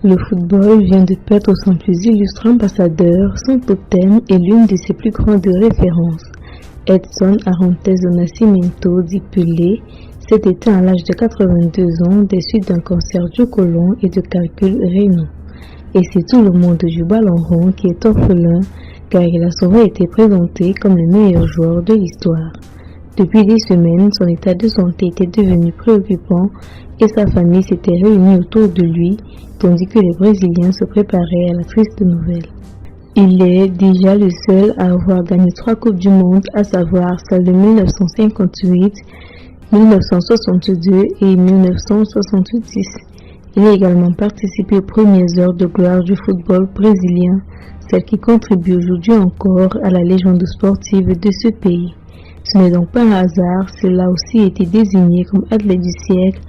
Le football vient de perdre son plus illustre ambassadeur, son totem et l'une de ses plus grandes références. Edson Arantes do Nascimento, dit Pelé, s'est éteint à l'âge de 82 ans des suites d'un cancer du côlon et de calculs rénaux. Et c'est tout le monde du ballon rond qui est orphelin, car il a souvent été présenté comme le meilleur joueur de l'histoire. Depuis des semaines, son état de santé était devenu préoccupant et sa famille s'était réunie autour de lui, tandis que les Brésiliens se préparaient à la triste nouvelle. Il est déjà le seul à avoir gagné 3 Coupes du Monde, à savoir celle de 1958, 1962 et 1970. Il a également participé aux premières heures de gloire du football brésilien, celle qui contribue aujourd'hui encore à la légende sportive de ce pays. Ce n'est donc pas un hasard s'il a aussi été désigné comme athlète du siècle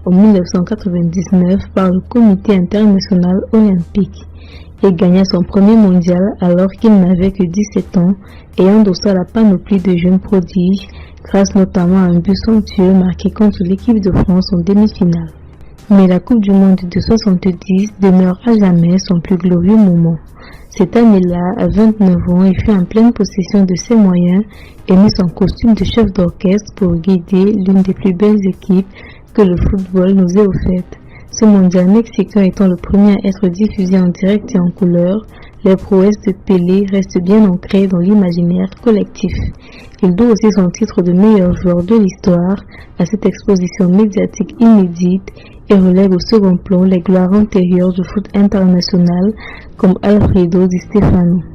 en 1999 par le Comité international olympique. Il gagna son premier mondial alors qu'il n'avait que 17 ans et endossa la panoplie de jeunes prodiges grâce notamment à un but somptueux marqué contre l'équipe de France en demi-finale. Mais la Coupe du Monde de 70 demeure à jamais son plus glorieux moment. Cette année-là, à 29 ans, il fut en pleine possession de ses moyens et mit son costume de chef d'orchestre pour guider l'une des plus belles équipes que le football nous ait offertes. Ce mondial mexicain étant le premier à être diffusé en direct et en couleur, les prouesses de Pelé restent bien ancrées dans l'imaginaire collectif. Il doit aussi son titre de meilleur joueur de l'histoire à cette exposition médiatique inédite et relève au second plan les gloires antérieures du foot international comme Alfredo Di Stefano.